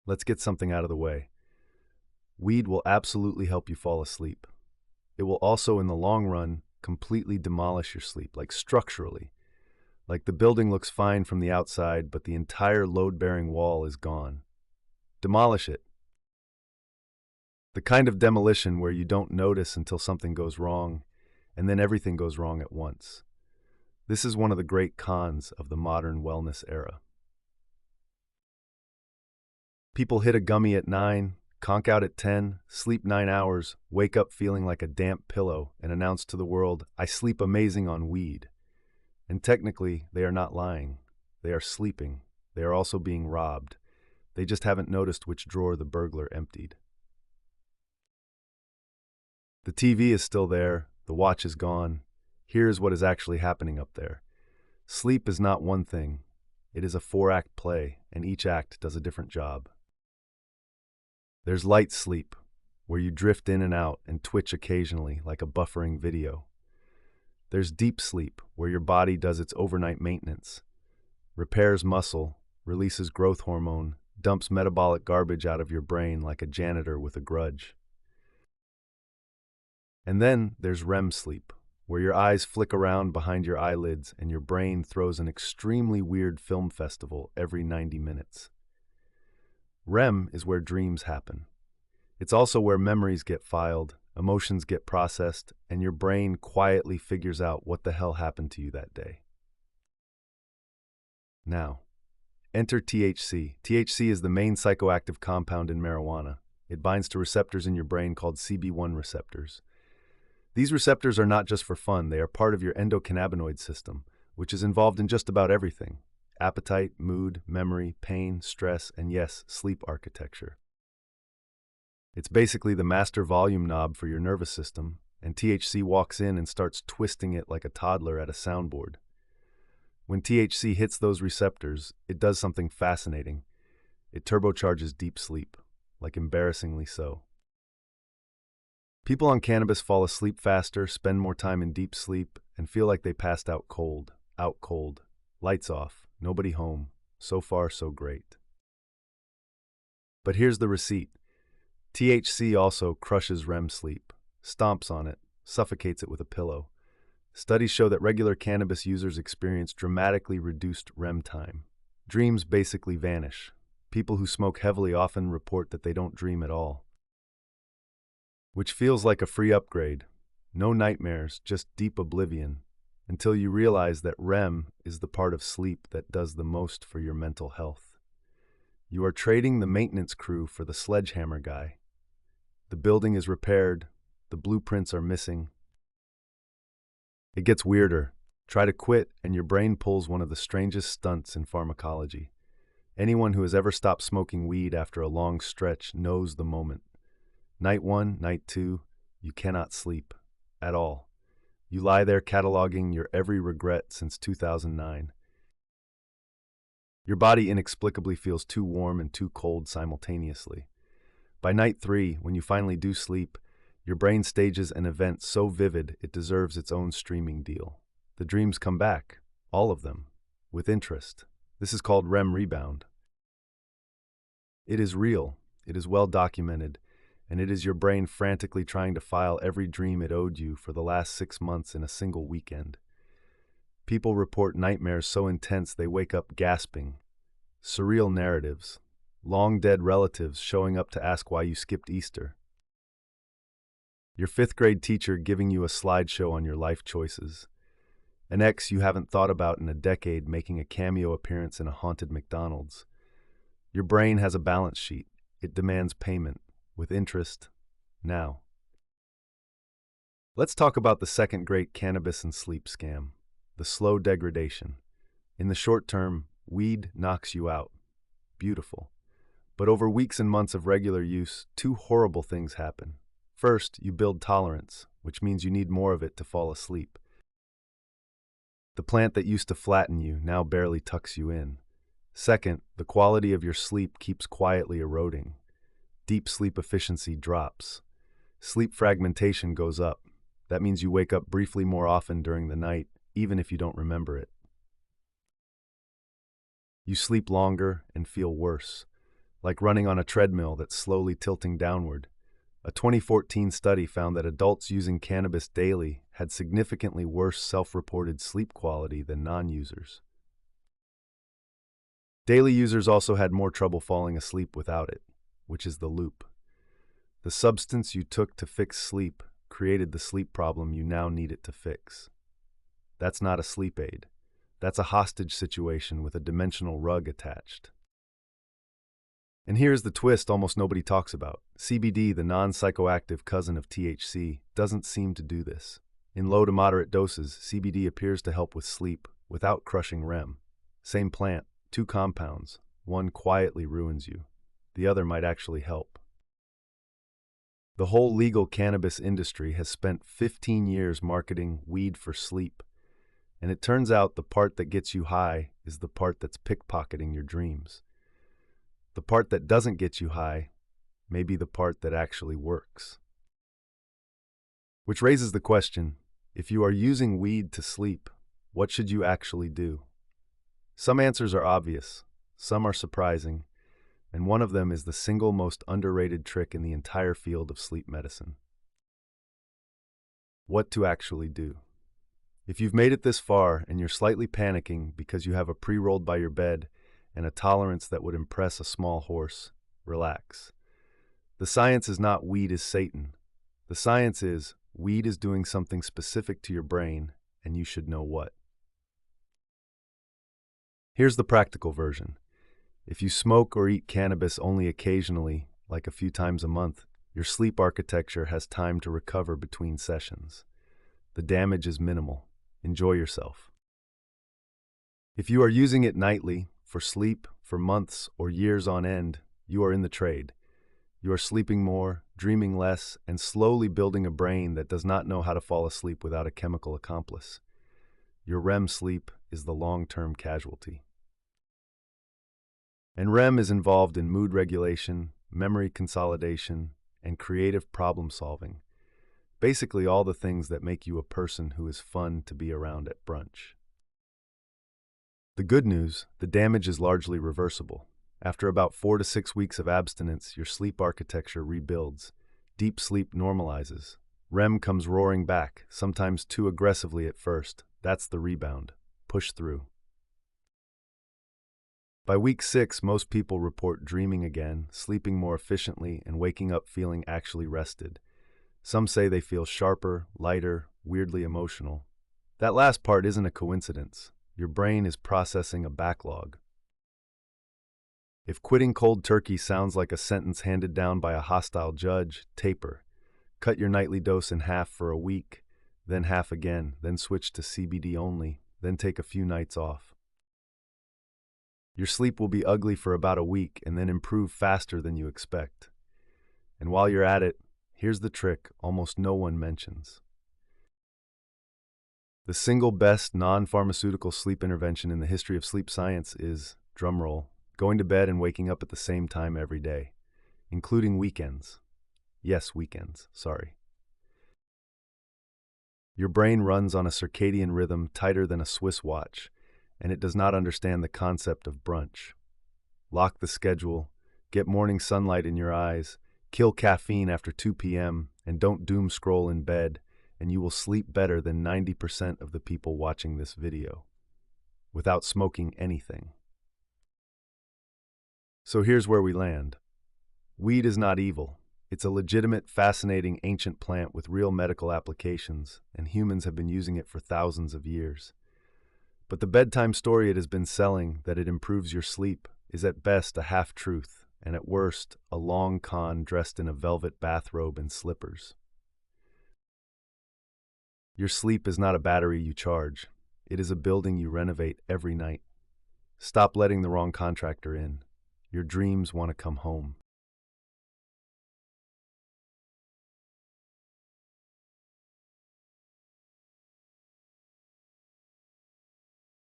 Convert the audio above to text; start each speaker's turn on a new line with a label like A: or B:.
A: Let's get something out of the way. Weed will absolutely help you fall asleep. It will also, in the long run, completely demolish your sleep, like structurally. Like the building looks fine from the outside, but the entire load-bearing wall is gone. Demolish it. The kind of demolition where you don't notice until something goes wrong, and then everything goes wrong at once. This is one of the great cons of the modern wellness era. People hit a gummy at 9, conk out at 10, sleep 9 hours, wake up feeling like a damp pillow, and announce to the world, "I sleep amazing on weed." And technically, they are not lying. They are sleeping. They are also being robbed. They just haven't noticed which drawer the burglar emptied. The TV is still there. The watch is gone. Here's what is actually happening up there. Sleep is not one thing. It is a 4-act play, and each act does a different job. There's light sleep, where you drift in and out and twitch occasionally like a buffering video. There's deep sleep, where your body does its overnight maintenance, repairs muscle, releases growth hormone, dumps metabolic garbage out of your brain like a janitor with a grudge. And then there's REM sleep, where your eyes flick around behind your eyelids and your brain throws an extremely weird film festival every 90 minutes. REM is where dreams happen. It's also where memories get filed, emotions get processed, and your brain quietly figures out what the hell happened to you that day. Now, enter THC. THC is the main psychoactive compound in marijuana. It binds to receptors in your brain called CB1 receptors. These receptors are not just for fun, they are part of your endocannabinoid system, which is involved in just about everything: appetite, mood, memory, pain, stress, and yes, sleep architecture. It's basically the master volume knob for your nervous system, and THC walks in and starts twisting it like a toddler at a soundboard. When THC hits those receptors, it does something fascinating. It turbocharges deep sleep, like embarrassingly so. People on cannabis fall asleep faster, spend more time in deep sleep, and feel like they passed out cold. Lights off, nobody home. So far, so great. But here's the receipt. THC also crushes REM sleep, stomps on it, suffocates it with a pillow. Studies show that regular cannabis users experience dramatically reduced REM time. Dreams basically vanish. People who smoke heavily often report that they don't dream at all, which feels like a free upgrade. No nightmares, just deep oblivion, until you realize that REM is the part of sleep that does the most for your mental health. You are trading the maintenance crew for the sledgehammer guy. The building is repaired, the blueprints are missing. It gets weirder. Try to quit, and your brain pulls one of the strangest stunts in pharmacology. Anyone who has ever stopped smoking weed after a long stretch knows the moment. Night 1, night 2, you cannot sleep at all. You lie there cataloging your every regret since 2009. Your body inexplicably feels too warm and too cold simultaneously. By night 3, when you finally do sleep, your brain stages an event so vivid it deserves its own streaming deal. The dreams come back, all of them, with interest. This is called REM rebound. It is real, it is well documented, and it is your brain frantically trying to file every dream it owed you for the last 6 months in a single weekend. People report nightmares so intense they wake up gasping. Surreal narratives. Long-dead relatives showing up to ask why you skipped Easter. Your 5th grade teacher giving you a slideshow on your life choices. An ex you haven't thought about in a decade making a cameo appearance in a haunted McDonald's. Your brain has a balance sheet. It demands payment, with interest, now. Let's talk about the second great cannabis and sleep scam, the slow degradation. In the short term, weed knocks you out. Beautiful. But over weeks and months of regular use, 2 horrible things happen. First, you build tolerance, which means you need more of it to fall asleep. The plant that used to flatten you now barely tucks you in. Second, the quality of your sleep keeps quietly eroding. Deep sleep efficiency drops. Sleep fragmentation goes up. That means you wake up briefly more often during the night, even if you don't remember it. You sleep longer and feel worse, like running on a treadmill that's slowly tilting downward. A 2014 study found that adults using cannabis daily had significantly worse self-reported sleep quality than non-users. Daily users also had more trouble falling asleep without it, which is the loop. The substance you took to fix sleep created the sleep problem you now need it to fix. That's not a sleep aid. That's a hostage situation with a dimensional rug attached. And here's the twist almost nobody talks about. CBD, the non-psychoactive cousin of THC, doesn't seem to do this. In low to moderate doses, CBD appears to help with sleep without crushing REM. Same plant, two compounds. One quietly ruins you. The other might actually help. The whole legal cannabis industry has spent 15 years marketing weed for sleep. And it turns out the part that gets you high is the part that's pickpocketing your dreams. The part that doesn't get you high may be the part that actually works. Which raises the question, if you are using weed to sleep, what should you actually do? Some answers are obvious, some are surprising, and one of them is the single most underrated trick in the entire field of sleep medicine. What to actually do. If you've made it this far and you're slightly panicking because you have a pre-rolled by your bed and a tolerance that would impress a small horse, relax. The science is not weed is Satan. The science is weed is doing something specific to your brain, and you should know what. Here's the practical version. If you smoke or eat cannabis only occasionally, like a few times a month, your sleep architecture has time to recover between sessions. The damage is minimal. Enjoy yourself. If you are using it nightly, for sleep, for months or years on end, you are in the trade. You are sleeping more, dreaming less, and slowly building a brain that does not know how to fall asleep without a chemical accomplice. Your REM sleep is the long-term casualty. And REM is involved in mood regulation, memory consolidation, and creative problem solving. Basically all the things that make you a person who is fun to be around at brunch. The good news, the damage is largely reversible. After about 4 to 6 weeks of abstinence, your sleep architecture rebuilds. Deep sleep normalizes. REM comes roaring back, sometimes too aggressively at first. That's the rebound. Push through. By week 6, most people report dreaming again, sleeping more efficiently, and waking up feeling actually rested. Some say they feel sharper, lighter, weirdly emotional. That last part isn't a coincidence. Your brain is processing a backlog. If quitting cold turkey sounds like a sentence handed down by a hostile judge, taper. Cut your nightly dose in half for a week, then half again, then switch to CBD only, then take a few nights off. Your sleep will be ugly for about a week and then improve faster than you expect. And while you're at it, here's the trick almost no one mentions. The single best non-pharmaceutical sleep intervention in the history of sleep science is, drumroll, going to bed and waking up at the same time every day, including weekends. Yes, weekends, sorry. Your brain runs on a circadian rhythm tighter than a Swiss watch, and it does not understand the concept of brunch. Lock the schedule, get morning sunlight in your eyes, kill caffeine after 2 p.m., and don't doom scroll in bed, and you will sleep better than 90% of the people watching this video, without smoking anything. So here's where we land. Weed is not evil. It's a legitimate, fascinating, ancient plant with real medical applications, and humans have been using it for thousands of years. But the bedtime story it has been selling, that it improves your sleep, is at best a half-truth, and at worst, a long con dressed in a velvet bathrobe and slippers. Your sleep is not a battery you charge. It is a building you renovate every night. Stop letting the wrong contractor in. Your dreams want to come home.